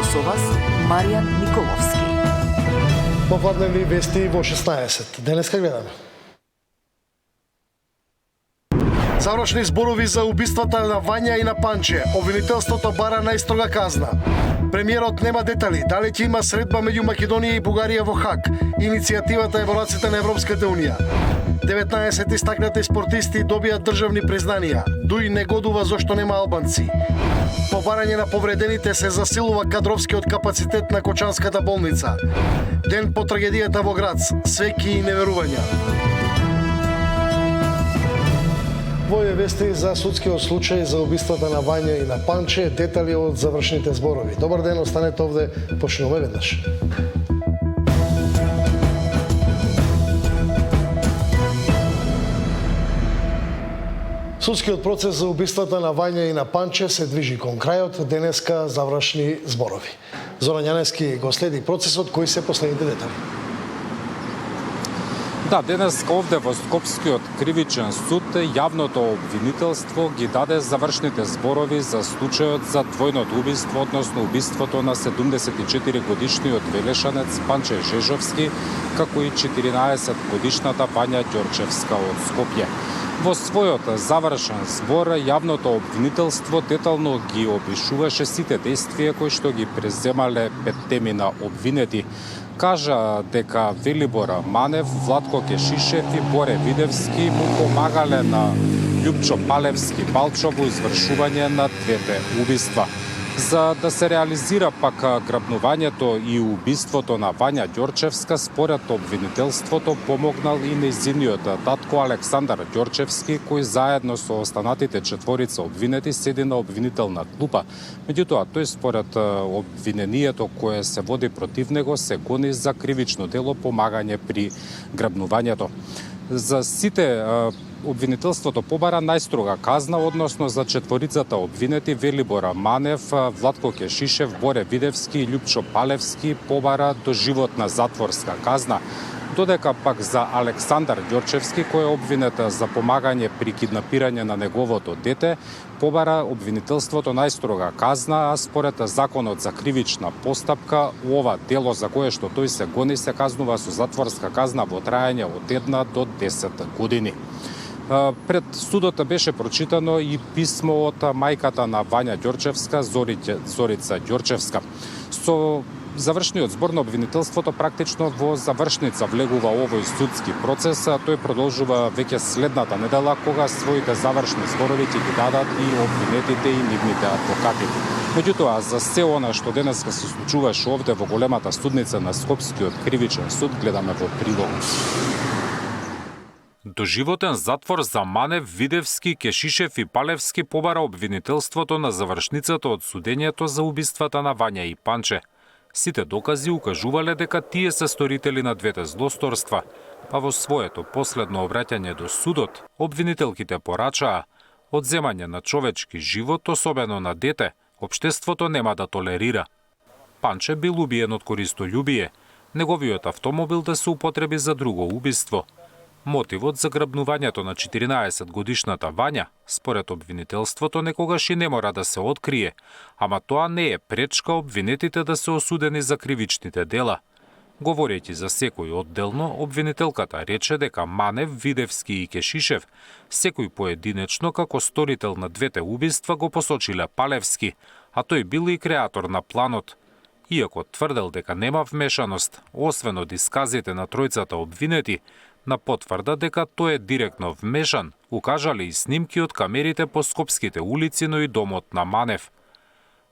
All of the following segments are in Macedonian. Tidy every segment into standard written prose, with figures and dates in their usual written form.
Со вас Маријан Николовски. Попладневни вести во 16. Денеска гледаме. Завршни зборови за убиствата на Вања и на Панче. Обвинителството бара најстрога казна. Премиерот нема детали дали ќе има средба меѓу Македонија и Бугарија во Хаг. Иницијативата еволуцијата на Европската унија. 19 истакнати спортисти добија државни признанија. Дуј негодува зошто нема албанци. По барање на повредените се засилува кадровскиот капацитет на Кочанската болница. Ден по трагедијата во Грац, свеки и неверувања. Во е вести за судскиот случај за убиствата на Вања и на Панче, детали од завршните зборови. Добар ден, останете овде, почнуваме веднаш. Судскиот процес за убиствата на Вања и на Панче се движи кон крајот, денеска завршни зборови. Зоран Јаневски го следи процесот, кои се последните детали. Да, денес овде во Скопскиот кривичен суд јавното обвинителство ги даде завршните зборови за случајот за двојното убиство, односно убиството на 74 годишниот велешанец Панче Жежовски, како и 14 годишната Вања Ѓорчевска од Скопје. Во својот завршен збор, јавното обвинителство детално ги опишуваше сите действија кои што ги преземале петтеми на обвинети. Кажа дека Велибор Манев, Владко Кешишев и Боре Видевски му помагале на Љупчо Палевски Балчо во извршување на двете убиства. За да се реализира пак грабнувањето и убиството на Вања Ѓорчевска, според обвинителството помогнал и нејзиниот татко Александар Ѓорчевски, кој заедно со останатите четворица обвинети седи на обвинителна клупа. Меѓутоа, тој според обвинението кое се води против него се гони за кривично дело помагање при грабнувањето. За сите обвинителството побара најстрога казна, односно за четворицата обвинети Велибор Манев, Владко Кешишев, Боре Видевски и Љупчо Палевски побара доживотна затворска казна, додека пак за Александар Ѓорчевски, кој е обвинет за помагање при киднапирање на неговото дете, побара обвинителството најстрога казна, а според законот за кривична постапка, ова дело за кое што тој се гони се казнува со затворска казна во трајање од 1 до 10 години. Пред судот беше прочитано и писмо од мајката на Вања Ѓорчевска, Зорица Ѓорчевска. Со завршниот збор на обвинителството практично во завршница влегува овој судски процес, а тој продолжува веќе следната недела, кога своите завршни зборови ќе ги дадат и обвинетите и нивните адвокати. Меѓутоа, за се она што денеска се случуваше овде во големата судница на Скопскиот кривичен суд, гледаме во прилог. Доживотен затвор за Манев, Видевски, Кешишев и Палевски побара обвинителството на завршницата од судењето за убиствата на Вања и Панче. Сите докази укажувале дека тие се сторители на двете злосторства, па во своето последно обраќање до судот, обвинителките порачаа одземање на човечки живот, особено на дете, општеството нема да толерира. Панче бил убиен од користолюбие, неговиот автомобил да се употреби за друго убиство. Мотивот за грабнувањето на 14 годишната Вања, според обвинителството, некогаш и не мора да се открие, ама тоа не е пречка обвинетите да се осудени за кривичните дела. Говорејќи за секој одделно, обвинителката рече дека Манев, Видевски и Кешишев, секој поединечно како сторител на двете убиства го посочиле Палевски, а тој бил и креатор на планот. Иако тврдел дека нема вмешаност, освен од исказите на тројцата обвинети, на потврда дека тој е директно вмешан, укажале и снимки од камерите по скопските улици, но и домот на Манев.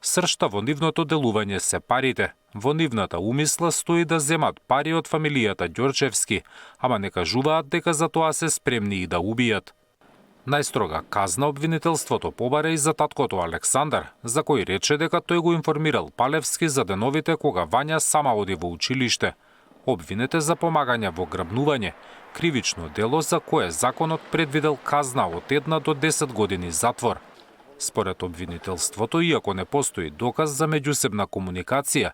Сршта во нивното делување се парите. Во нивната умисла стои да земат пари од фамилијата Ѓорчевски, ама не кажуваат дека за тоа се спремни и да убијат. Најстрога казна обвинителството побара и за таткото Александар, за кој рече дека тој го информирал Палевски за деновите кога Вања сама оди во училиште. Обвинете за помагање во грабнување, кривично дело за кое законот предвидел казна од 1 до 10 години затвор. Според обвинителството, иако не постои доказ за меѓусебна комуникација,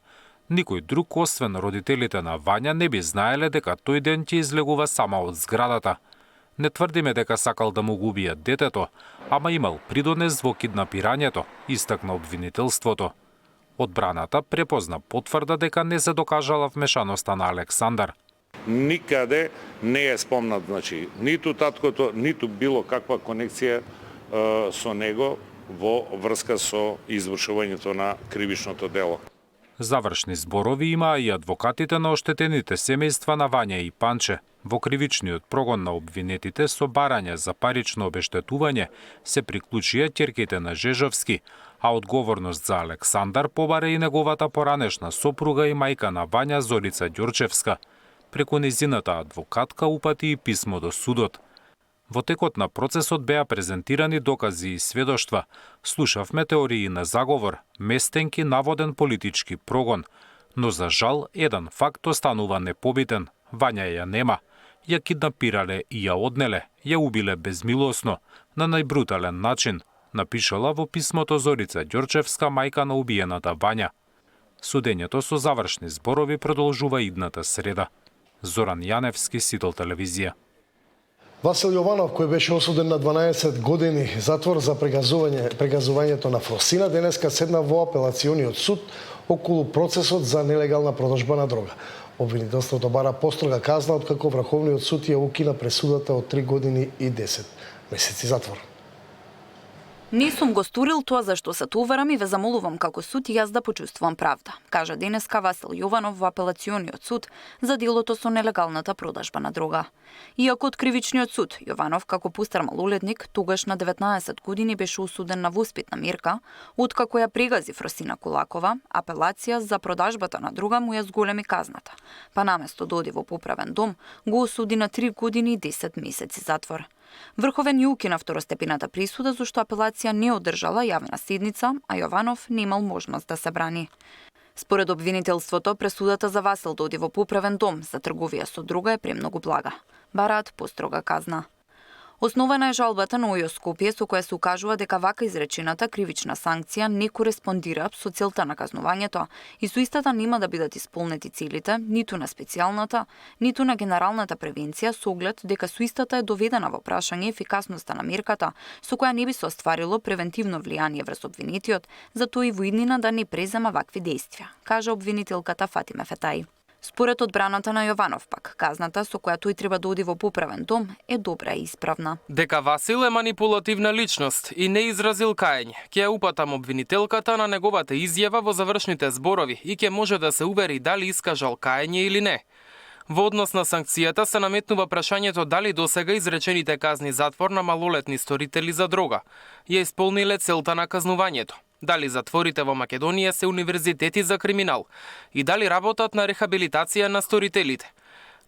никој друг освен родителите на Вања не би знаеле дека тој ден ќе излегува сама од зградата. Не тврдиме дека сакал да му го убијат детето, ама имал придонес во киднапирањето, истакна обвинителството. Одбраната препозна потврда дека не се докажала вмешаноста на Александар. Никаде не е спомнат, значи, ниту таткото, ниту било каква конекција со него во врска со извршувањето на кривичното дело. Завршни зборови имаа и адвокатите на оштетените семејства на Вања и Панче. Во кривичниот прогон на обвинетите со барање за парично обештетување се приклучија ќерките на Жежовски, а одговорност за Александар побара и неговата поранешна сопруга и мајка на Вања Зорица Ѓорчевска. Преку незината адвокатка упати и писмо до судот. Во текот на процесот беа презентирани докази и сведоштва. Слушавме теории на заговор, местенки наводен политички прогон. Но за жал, еден факт останува непобитен. Вања ја нема. Ја киднапирале и ја однеле, ја убиле безмилосно, на најбрутален начин, напишала во писмото Зорица Ѓорчевска, мајка на убиената Вања. Судењето со завршни зборови продолжува идната среда. Зоран Јаневски, Сител телевизија. Васил Јованов, кој беше осуден на 12 години затвор за прегазувањето на Фросина, денеска седна во апелациониот суд околу процесот за нелегална продажба на дрога. Обвинителството бара построга казна, откако Врховниот суд ја укина пресудата од 3 години и 10 месеци затвор. Не сум го сторил тоа за што се товарам и ве замолувам како суд и јас да почувствувам правда, кажа денеска Васил Јованов во апелациониот суд за делото со нелегалната продажба на дрога. Иако од кривичниот суд, Јованов како пустар малолетник, тогаш на 19 години беше осуден на воспитна мерка, откако ја прегази Фросина Кулакова, апелација за продажбата на дрога му ја зголеми казната, па наместо да оди во поправен дом, го осуди на 3 години и 10 месеци затвор. Врховен ја укина второстепената присуда зашто апелација не одржала јавна седница, а Јованов не имал можност да се брани. Според обвинителството, пресудата за Васил да оди во поправен дом за трговија со дрога е премногу блага. Бараат построга казна. Основана е жалбата на ОЈО Скопје со која се укажува дека вака изречената кривична санкција не кореспондира со целта на казнувањето и со истата нема да бидат исполнети целите ниту на специјалната, ниту на генералната превенција со оглед дека со истата е доведена во прашање ефикасноста на мерката со која не би се остварило превентивно влијание врз обвинетиот, затоа и во иднина да не презема вакви действија, кажа обвинителката Фатиме Фетаи. Според одбраната на Јованов пак, казната со која тој треба да оди во поправен дом е добра и исправна. Дека Васил е манипулативна личност и не изразил каење, ќе ја упатам обвинителката на неговата изјава во завршните зборови и ќе може да се увери дали искажал каење или не. Во однос на санкцијата се наметнува прашањето дали досега изречените казни затвор на малолетни сторители за дрога ја исполниле целта на казнувањето. Дали затворите во Македонија се универзитети за криминал и дали работат на рехабилитација на сторителите.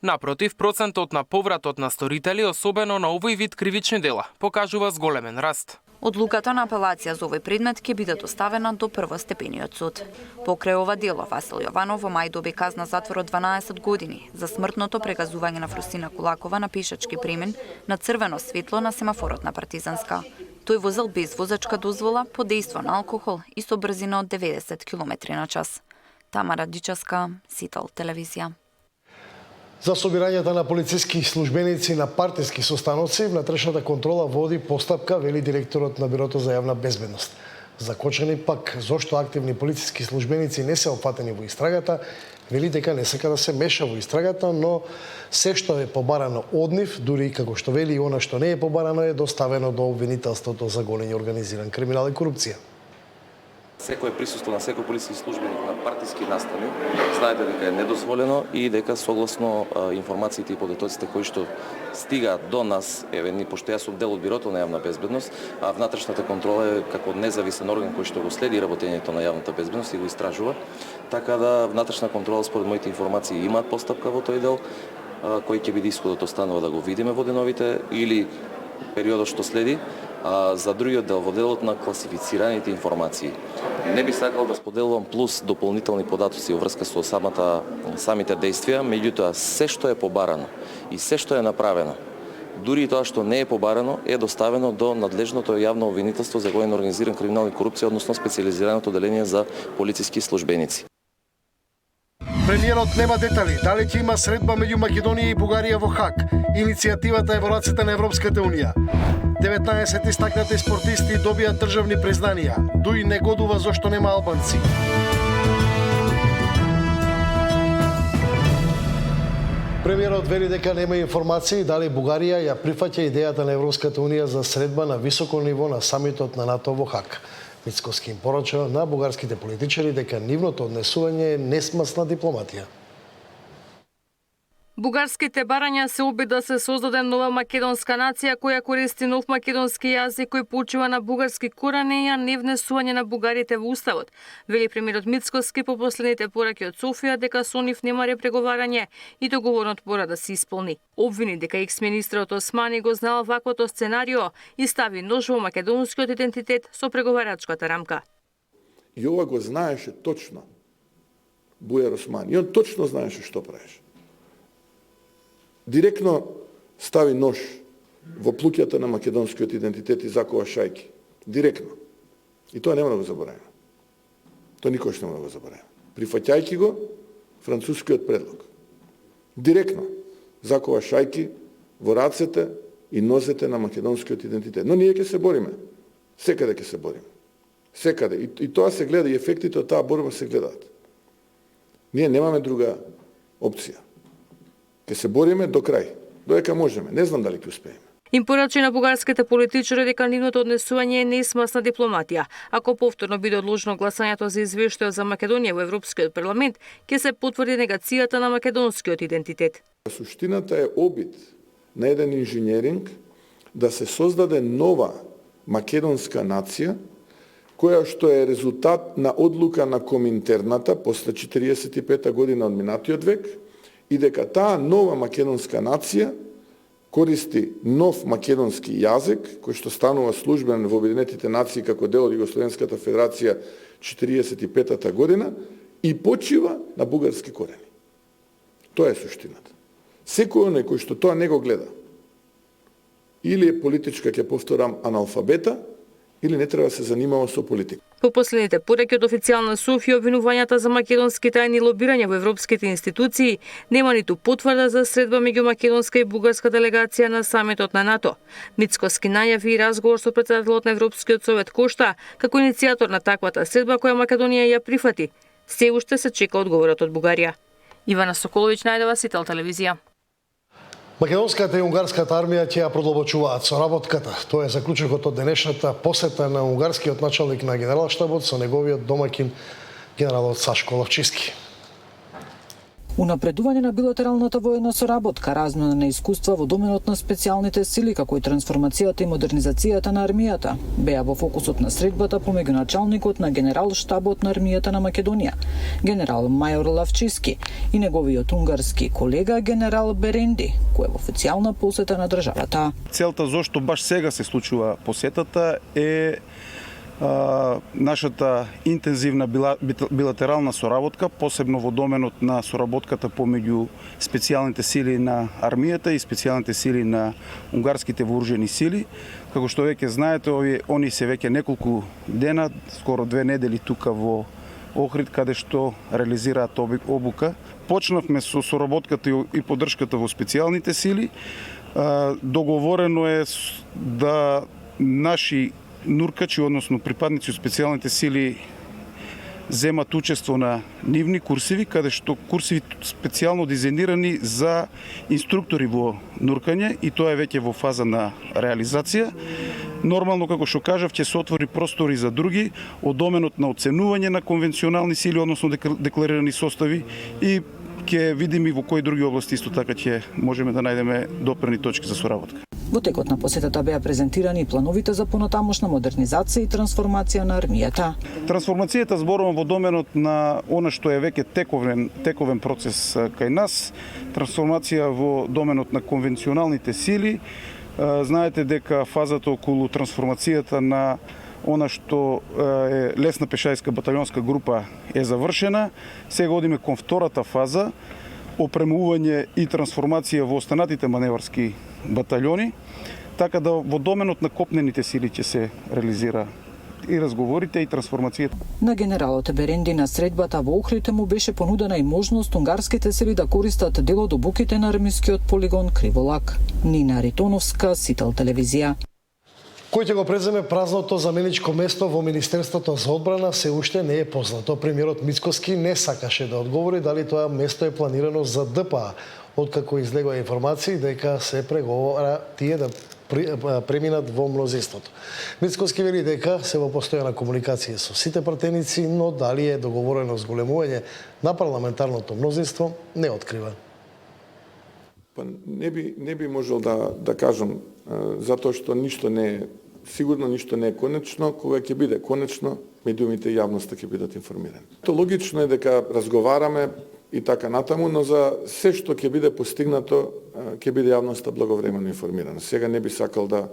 Напротив, процентот на повратот на сторители, особено на овој вид кривични дела, покажува зголемен раст. Одлуката на апелација за овој предмет ќе биде доставена до првостепениот суд. Покрај ова дело, Васил Јованов во мај доби казна затвор од 12 години за смртното прегазување на Фросина Кулакова на пешачки премен на црвено светло на семафорот на Партизанска. Тој возел без возачка дозвола, под дејство на алкохол и со брзина од 90 км на час. Тамара Дичаска, Сител телевизија. За собирањето на полициски службеници на партиски состаноци, внатрешната контрола води постапка, вели директорот на Бирото за јавна безбедност. Закочени пак зошто активни полициски службеници не се опфатени во истрагата, вели дека не сака да се меша во истрагата, но се што е побарано од нив, дури и како што вели и она што не е побарано, е доставено до обвинителството за големи организиран криминал и корупција. Секој присуство на секој полициски службеник на партиски настани, знаете дека е недозволено и дека согласно информациите и податоците кои што стигаат до нас, ни пошто јас сум дел од Бирото на јавна безбедност, а внатрешната контрола е како независен орган кој што го следи работењето на јавната безбедност и го истражува, така да внатрешна контрола според моите информации имаат постапка во тој дел, кој ќе биде исходот останува да го видиме во деновите или периодот што следи. За другиот дел, во делот на класифицираните информации. Не би сакал да споделувам плюс дополнителни податоци во врска со самите действија, меѓутоа се што е побарано и се што е направено, дури и тоа што не е побарано, е доставено до надлежното јавно обвинителство за голем организиран криминал и корупција, односно специјализираното одделение за полициски службеници. Премиерот нема детали дали ќе има средба меѓу Македонија и Бугарија во Хаг. Иницијативата е во рацете на Европската унија. 19 истакнати спортисти добија државни признанија. Дуј не годува зошто нема албанци. Премиерот вели дека нема информации дали Бугарија ја прифаќа идејата на Европската унија за средба на високо ниво на самитот на НАТО во Хаг. Мицкоски им порача на бугарските политичари дека нивното однесување е несмасна дипломатија. Бугарските барања се обид да се создаде нова македонска нација која користи нов македонски јазик кој почива на бугарски корени, а не внесување на бугарите во уставот. Вели премиерот Мицкоски по последните пораки од Софија дека со нив нема репреговарање и договорот мора да се исполни. Обвини дека екс-министрот Османи го знал ваквото сценарио и стави нож во македонскиот идентитет со преговарачката рамка. И ова го знаеше точно Бујар Османи. И он точно знаеше што правеше. Директно стави нож во плуќата на македонскиот идентитет и закова шајки. Директно. И тоа нема да го забораваме. Тоа никош нема да го забораваме. Прифаќајќи го францускиот предлог. Директно закова шајки во рацете и нозете на македонскиот идентитет. Но ние ќе се бориме. Секаде ќе се бориме. Секаде. И тоа се гледа, и ефектите од таа борба се гледаат. Ние немаме друга опција. Ке се бориме до крај, додека можеме. Не знам дали ќе успееме. Им порачи на бугарските политичари дека нивното однесување е несмасна дипломатија. Ако повторно биде одложено гласањето за извештајот за Македонија во Европскиот парламент, ќе се потврди негацијата на македонскиот идентитет. Суштината е обид на еден инженеринг да се создаде нова македонска нација, која што е резултат на одлука на Коминтерната после 45 година од минатиот век, и дека таа нова македонска нација користи нов македонски јазик, кој што станува службен во Обединетите нации како дел од Југословенската федерација 45-та година и почива на бугарски корени. Тоа е суштината. Секој оној кој што тоа не го гледа, или е политичка, ќе повторам, аналфабета, или не треба да се занимава со политика. По последните пораки од официјална Софија, обвинувањата за македонски тајни лобирање во европските институции нема ниту потврда за средба меѓу македонска и бугарска делегација на самитот на НАТО. Мицкоски најави и разговор со претседателот на Европскиот совет Кошта како иницијатор на таквата средба која Македонија ја прифати. Се уште се чека одговорот од Бугарија. Ивана Соколовиќ, Најдова, Сител телевизија. Македонската и унгарската армија ќе ја продолбочуваат соработката. Тоа е заклучокот од денешната посета на унгарскиот началник на генералштабот со неговиот домаќин генералот Сашко Ловчиски. Унапредување на билатералната воена соработка, размена на искуства во доменот на специјалните сили, како и трансформацијата и модернизацијата на армијата, беа во фокусот на средбата помеѓу началникот на генералштабот на армијата на Македонија, генерал мајор Лавчиски, и неговиот унгарски колега генерал Беренди, кој е во официјална посета на државата. Целта зошто баш сега се случува посетата е нашата интензивна билатерална соработка, посебно во доменот на соработката помеѓу специјалните сили на армијата и специјалните сили на унгарските вооружени сили. Како што веќе знаете, они се веќе неколку дена, скоро 2 недели тука во Охрид, каде што реализираат обука. Почнавме со соработката и поддршката во специјалните сили. Договорено е да наши нуркачи, односно припадници од специјалните сили, земат учество на нивни курсиви, каде што курсиви специјално дизајнирани за инструктори во нуркање, и тоа е веќе во фаза на реализација. Нормално, како што кажав, ќе се отвори простори за други од доменот на оценување на конвенционални сили, односно декларирани состави, и ќе видиме во кои други области исто така ќе можеме да најдеме допирни точки за соработка. Во текот на посетата беа презентирани и плановите за понатамошна модернизација и трансформација на армијата. Трансформацијата зборувам во доменот на она што е веќе тековен процес кај нас, трансформација во доменот на конвенционалните сили. Знаете дека фазата околу трансформацијата на она што е лесна пешајска баталионска група е завршена. Сега одиме кон втората фаза, опремување и трансформација во останатите маневарски баталјони, така да во доменот на копнените сили ќе се реализира и разговорите и трансформацијата. На генералот Беренди на средбата во Охрид му беше понудена и можност унгарските сили да користат дел од обуките на армискиот полигон Криволак. Нина Ритоновска, Сител телевизија. Кој ќе го преземе празното заменичко место во Министерството за одбрана се уште не е познато. Премиерот Мицкоски не сакаше да одговори дали тоа место е планирано за ДПА, откако излегоа информации дека се преговара тие да преминат во мнозинството. Мицкоски вели дека се во постојана комуникација со сите пратеници, но дали е договорено зголемување на парламентарното мнозинство не открива. Па не би можел да кажам, затоа што ништо не е сигурно, ништо не е конечно. Кога ќе биде конечно, медиумите и јавноста ќе бидат информирани. То логично е дека разговараме и така натаму, но за се што ќе биде постигнато, ќе биде јавноста благовремено информирана. Сега не би сакал да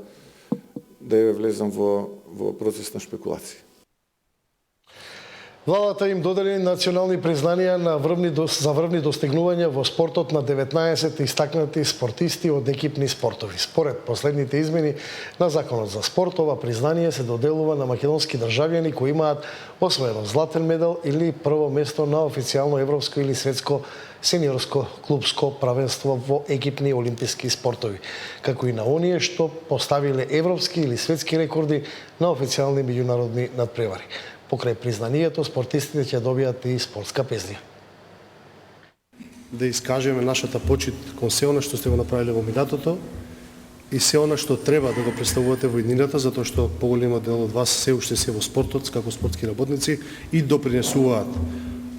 ја влезам во процес на шпекулации. Владата им додели национални признанија за врвни достигнувања во спортот на 19 истакнати спортисти од екипни спортови. Според последните измени на Законот за спорт, ова признание се доделува на македонски државјани кои имаат освоено златен медал или прво место на официјално европско или светско сениорско клубско правенство во екипни олимписки спортови, како и на оние што поставиле европски или светски рекорди на официјални меѓународни надпревари. Покрај признанието, спортистите ќе добијат и спортска пезнија. Да искажеме нашата почит кон се она што сте го направиле во минатото и се она што треба да го представувате во иднината, затоа што поголемот дел од вас се уште се во спортот како спортски работници и допринесуваат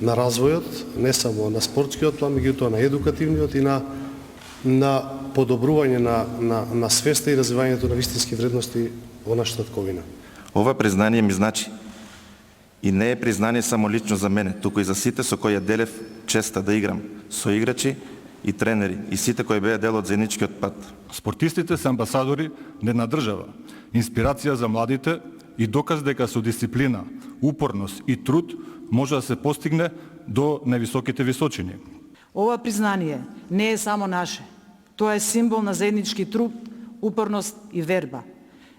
на развојот, не само на спортскиот план, меѓутоа на едукативниот и на подобрување на свеста и развивањето на вистински вредности во нашата татковина. Ова признание ми значи и не е признание само лично за мене, туку и за сите со кои ја делев честа да играм, со играчи и тренери, и сите кои беа дел од заедничкиот пат. Спортистите се амбасадори на една држава, инспирација за младите и доказ дека со дисциплина, упорност и труд може да се постигне до највисоките височини. Ова признание не е само наше. Тоа е символ на заеднички труд, упорност и верба.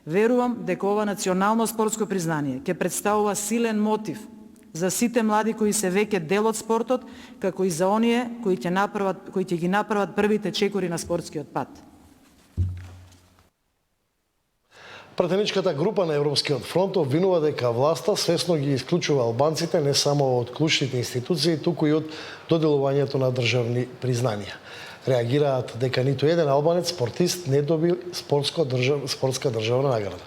Верувам дека ова национално спортско признание ќе представува силен мотив за сите млади кои се веќе дел од спортот, како и за оние кои ќе ги направат првите чекори на спортскиот пат. Пратеничката група на Европскиот фронт обвинува дека власта свесно ги исклучува албанците не само од клучните институции, туку и од доделувањето на државни признанија. Реагираат дека ниту еден албанец спортист не доби спортска државна награда.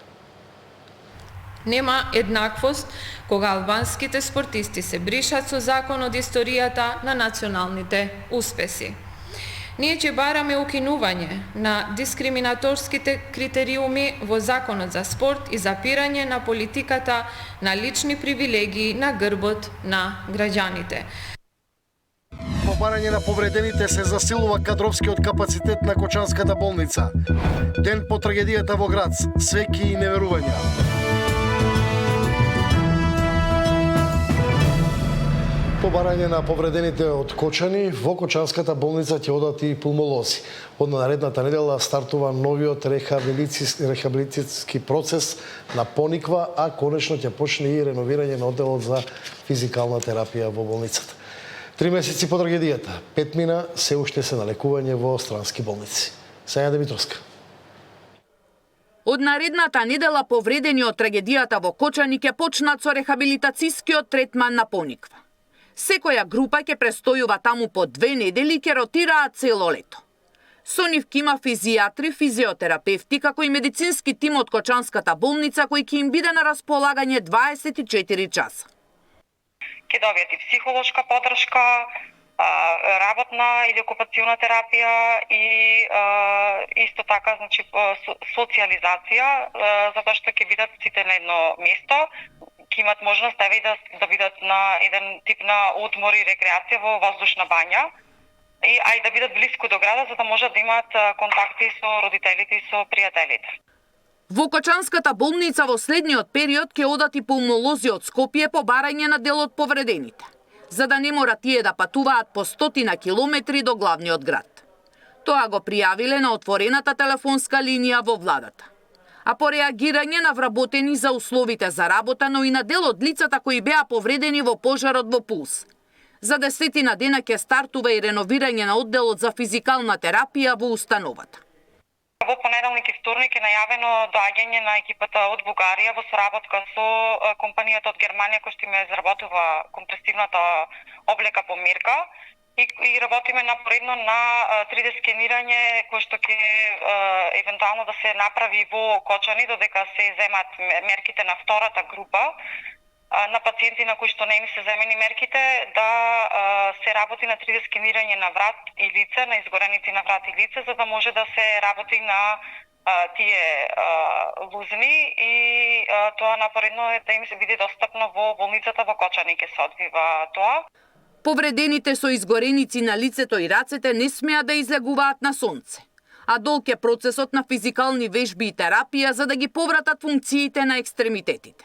Нема еднаквост кога албанските спортисти се бришат со закон од историјата на националните успеси. Ние ќе бараме укинување на дискриминаторските критериуми во Законот за спорт и запирање на политиката на лични привилегии на грбот на граѓаните. По барање на повредените се засилува кадровскиот капацитет на Кочанската болница. Ден по трагедијата во Грац, свеки и неверувања. По барање на повредените од Кочани, во Кочанската болница ќе одат и пулмолози. Од наредната недела стартува новиот рехабилитиски процес на Пониква, а конечно ќе почне и реновирање на одделот за физикална терапија во болницата. 3 месеци по трагедијата, 5 мина се уште се на лекување во странски болници. Саја Димитровска. Од наредната недела повредени од трагедијата во Кочани ќе почнат со рехабилитацискиот третман на Пониква. Секоја група ќе престојува таму по 2 недели и ќе ротираат цело лето. Со нив ќе има физијатри, физиотерапевти, како и медицински тим од Кочанската болница кој ќе им биде на располагање 24 часа. Ќе добијат и психолошка поддршка, работна или окупациона терапија и исто така значи социјализација, затоа што ќе бидат сите на едно место, ќе имат можност да бидат на еден тип на одмор и рекреација во воздушна бања, а и да бидат блиску до града за да можат да имаат контакти со родителите и со пријателите. Во Кочанската болница во следниот период ќе одат и пулмолози од Скопје по барање на дел од повредените, за да не мора тие да патуваат по 100 километри до главниот град. Тоа го пријавиле на отворената телефонска линија во владата. А по реагирање на вработени за условите за работа, но и на дел од лицата кои беа повредени во пожарот во Пулс. За 10 дена ќе стартува и реновирање на одделот за физикална терапија во установата. Во понеделник и вторник е најавено доаѓање на екипата од Бугарија во соработка со компанијата од Германија која што им изработува компресивната облека по мерка и работиме напоредно на 3D скенирање кој што ќе евентуално да се направи во Кочани додека се земат мерките на втората група на пациенти на кои што не им се земени мерките, да се работи на 3D скенирање на врат и лице, на изгореници на врат и лице, за да може да се работи на тие лузни и тоа напоредно е да им се биде достапно во болницата во Кочани ќе се одвива тоа. Повредените со изгореници на лицето и рацете не смеат да излегуваат на сонце, а долг е процесот на физикални вежби и терапија за да ги повратат функциите на екстремитетите.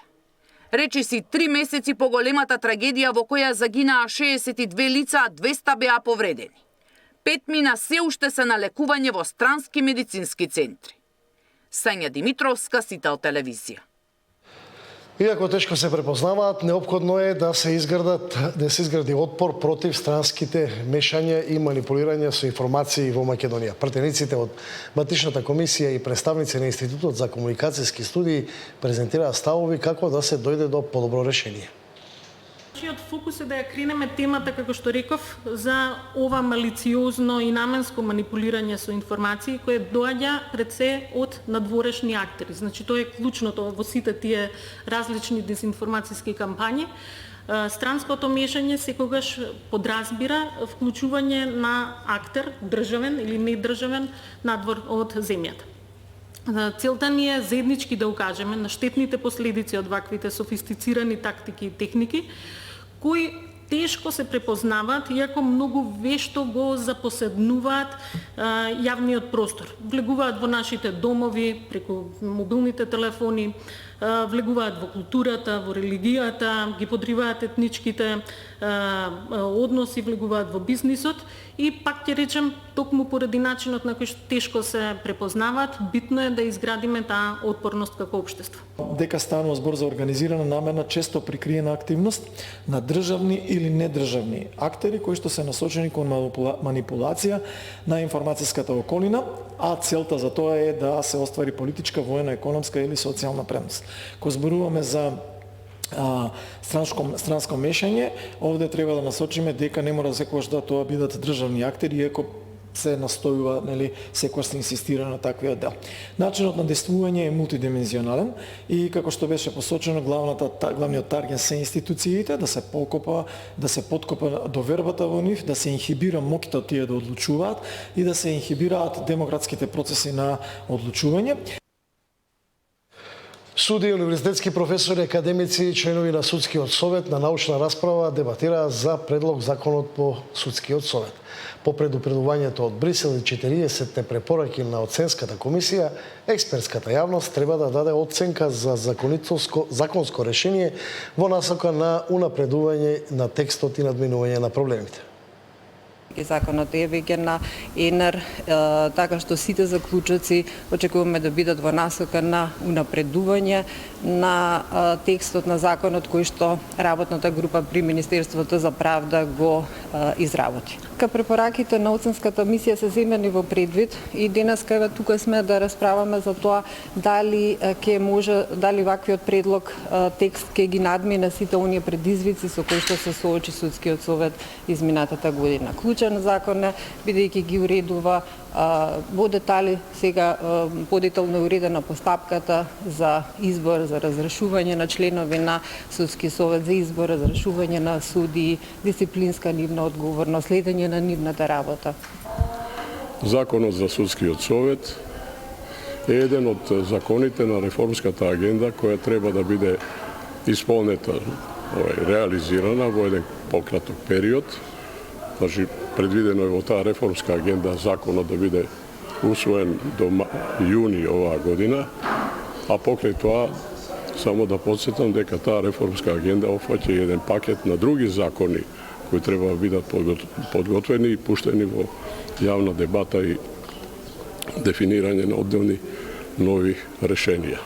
Речиси 3 месеци по големата трагедија во која загинаа 62 лица, а 200 беа повредени. 5 мина се уште се на лекување во странски медицински центри. Сања Димитровска, Сител телевизија. Иако тешко се препознаваат, неопходно е да се изгради отпор против странските мешања и манипулирање со информации во Македонија. Пратениците од Матичната комисија и представници на Институтот за комуникацијски студии презентираа ставови како да се дојде до подобро решение. Нашиот фокус е да ја кренеме темата, како што реков, за ова малициозно и наменско манипулирање со информации кое доаѓа пред се од надворешни актери. Значи, тоа е клучното во сите тие различни дезинформацијски кампањи. Странското мешање секогаш подразбира вклучување на актер, државен или недржавен, надвор од земјата. Целта ни е заеднички да укажеме на штетните последици од ваквите софистицирани тактики и техники, кои тешко се препознаваат, иако многу вешто го запоседнуваат јавниот простор. Влегуваат во нашите домови, преку мобилните телефони, влегуваат во културата, во религијата, ги подриваат етничките односи, влегуваат во бизнисот и пак ќе речем, токму поради начинот на кој што тешко се препознаваат, битно е да изградиме таа отпорност како општество. Дека станува збор за организирана намерна, често прикриена активност на државни или недржавни актери кои што се насочени кон манипулација на информацијската околина, а целта за тоа е да се оствари политичка, воена, економска или социјална предност. Кога зборуваме за странско мешање, овде треба да насочиме дека не мора секогаш да тоа бидат државни актери, иако се настојува, секогаш се инсистира на таквиот дел. Начинот на действување е мултидимензионален и како што беше посочено, главниот таргет се институциите, да се подкопа довербата во нив, да се инхибира моќта тие да одлучуваат и да се инхибираат демократските процеси на одлучување. Суди, универзитетски професори, академици и членови на Судскиот совет на научна расправа дебатираа за предлог законот по Судскиот совет. По предупредувањето од Брисел и 40 препораки на оценската комисија, експертската јавност треба да даде оценка за законско решение во насока на унапредување на текстот и надминување на проблемите. Законот е веќе на ЕНР, така што сите заклучоци очекуваме да бидат во насока на унапредување на текстот на законот кој што работната група при Министерството за правда го изработи. Препораките на оценската мисија се земени во предвид и денеска еве тука сме да расправаме за тоа дали ваквиот предлог текст ќе ги надмине сите оние предизвици со кои што се соочи Судскиот совет изминатата година. Клучен закон е, бидејќи ги уредува во детали, сега подетално е уредена постапката за избор, за разрешување на членови на Судски совет, за избор, разрешување на судии, дисциплинска нивна одговорност, следење на нивната работа. Законот за Судскиот совет е еден од законите на реформската агенда која треба да биде исполнета, реализирана во еден пократок период. Значи, предвидено е во таа реформска агенда законот да биде усвоен до јуни оваа година, а покрај тоа само да подсетам дека таа реформска агенда опфаќа еден пакет на други закони кои треба да бидат подготвени и пуштени во јавна дебата и дефинирање на одделни нови решенија.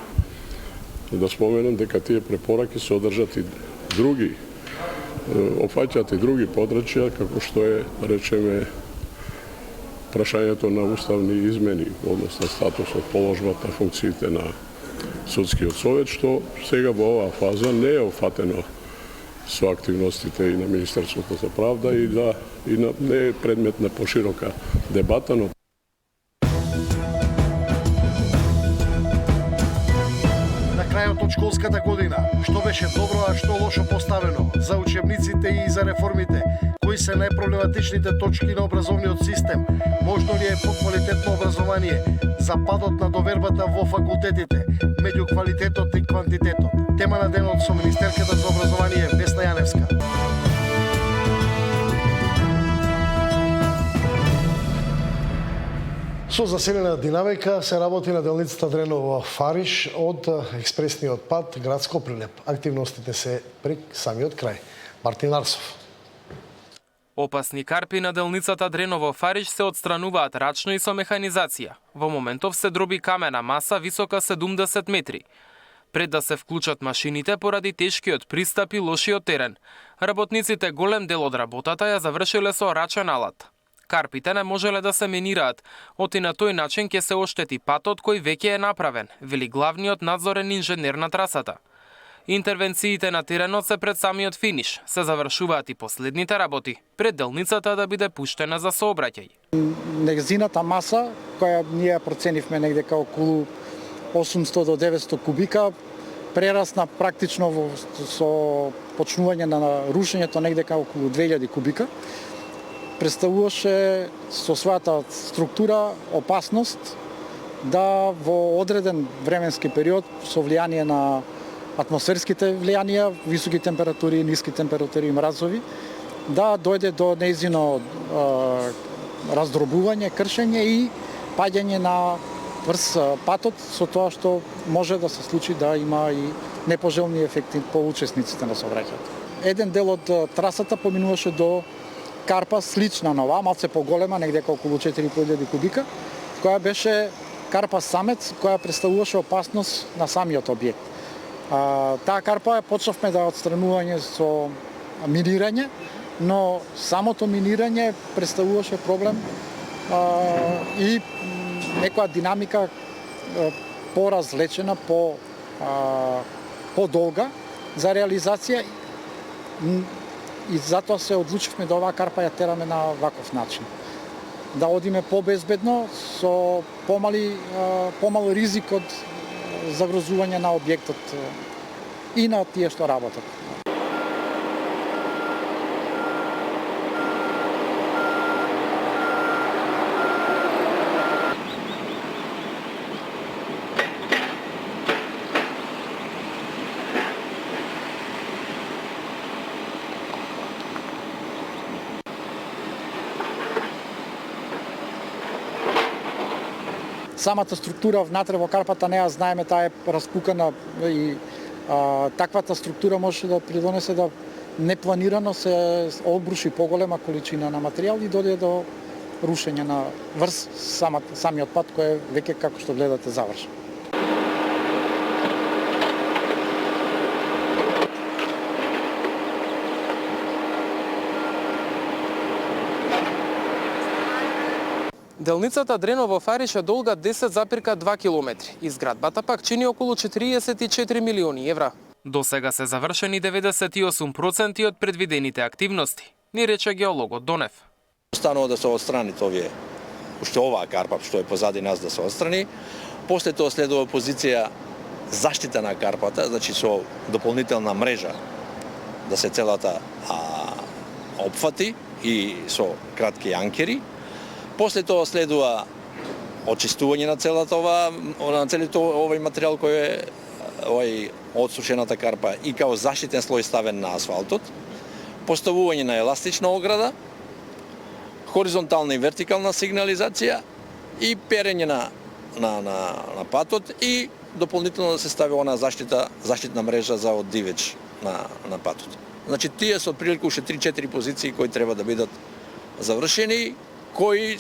Да споменам дека тие препораки содржат и други опфаќаат и други подрачја, како што е, речеме, прашањето на уставни измени, односно статусот, положбата, функциите на судскиот совет, што сега во оваа фаза не е офатено со активностите и на Министерството за правда и не е предмет на поширока дебата, но крајот од школската година, што беше добро, а што лошо поставено, за учебниците и за реформите, кои се најпроблематичните точки на образовниот систем, можно ли е поквалитетно образование, за падот на довербата во факултетите, меѓу квалитетот и квантитетот. Тема на денот со министерката за образование Весна Јаневска. Со заселена динамика се работи на делницата Дреново-Фариш од експресниот пат Градско Прилеп. Активностите се при самиот крај. Мартин Арсов. Опасни карпи на делницата Дреново-Фариш се отстрануваат рачно и со механизација. Во моментов се дроби камена маса висока 70 метри. Пред да се вклучат машините поради тешкиот пристап и лошиот терен, работниците голем дел од работата ја завршиле со рачен алат. Карпите не можеле да се менираат, оти на тој начин ќе се оштети патот кој веќе е направен, вели главниот надзорен инженер на трасата. Интервенциите на теренот се пред самиот финиш, се завршуваат и последните работи, пред делницата да биде пуштена за сообраќај. Незината маса, која ние проценивме негде као околу 800 до 900 кубика, прерасна практично со почнување на рушењето негде као околу 2000 кубика. Представуваше со својата структура опасност да во одреден временски период со влијание на атмосферските влијанија, високи температури, ниски температури и мразови, да дојде до нејзино раздробување, кршење и паѓање на врз патот, со тоа што може да се случи да има и непожелни ефекти по учесниците на сообраќајот. Еден дел од трасата поминуваше до карпа слична на ова, малце поголема, негде околу 4500 кубика, која беше карпа самец, која представуваше опасност на самиот објект. Таа карпа почнавме да отстранување со минирање, но самото минирање представуваше проблем и некоја динамика поразлечена, подолга за реализација. И затоа се одлучивме да оваа карпа ја тераме на ваков начин. Да одиме побезбедно, со помал ризик од загрозување на објектот и на тие што работат. Самата структура внатре во карпата не ја знаеме, таа е распукана и таквата структура може да придонесе да непланирано се обруши поголема количина на материјал и дојде до рушење на врз самиот пат кој е веќе, како што гледате, завршен. Делницата Дреново-Фариш е долга 10,2 километри. Изградбата пак чини околу 44 милиони евра. До сега се завршени 98% од предвидените активности, ни рече геологот Донев. Останува да се отстранит овие, уште оваа карпа што е позади нас да се отстрани. После тоа следува позиција заштита на карпата, значи со дополнителна мрежа да се целата опфати и со кратки анкери. После тоа следува очистување на целиот овој материјал кој е отсушената карпа и као заштитен слој ставен на асфалтот, поставување на еластична ограда, хоризонтална и вертикална сигнализација и перење на патот и дополнително да се стави она заштитна мрежа за од дивеч на патот. Значи тие се отприлика уште 3-4 позиции кои треба да бидат завршени, кои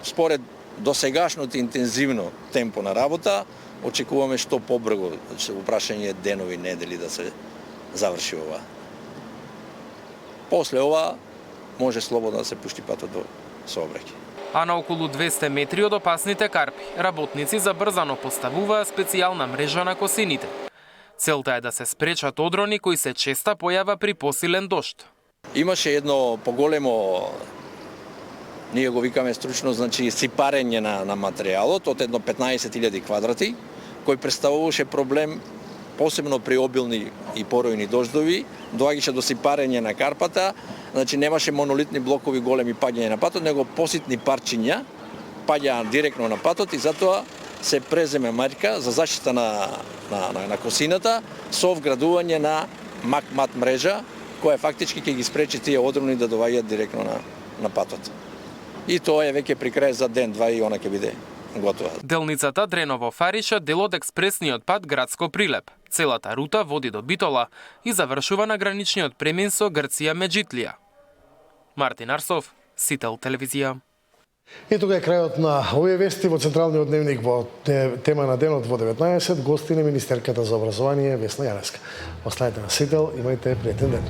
според досегашното интензивно темпо на работа очекуваме што побрзо, во прашање денови, недели да се заврши ова. После ова може слободно да се пушти патот до сообраќај. А на околу 200 метри од опасните карпи, работници забрзано поставуваа специјална мрежа на косините. Целта е да се спречат одрони кои се честа појава при посилен дожд. Имаше едно поголемо, ние го викаме стручно, значи сипарење на материјалот од едно 15.000 квадрати, кој представуваше проблем посебно при обилни и поројни дождови, доаѓаше до сипарење на карпата, значи немаше монолитни блокови големи паѓања на патот, него поситни парчиња паѓаа директно на патот и затоа се преземе марка за заштита на косината со вградување на мак-мат мрежа, која фактички ќе ги спречи тие одрони да доаѓаат директно на патот. И тоа е веќе при крај за ден-два и она ќе биде готова. Делницата Дреново-Фариша дел од експресниот пат Градско Прилеп. Целата рута води до Битола и завршува на граничниот премин со Грција Меджитлија. Мартин Арсов, Сител телевизија. И тука е крајот на овие вести во Централниот дневник во тема на денот во 19, гости на министерката за образование Весна Јаневска. Останете на Сител, имајте пријатен ден.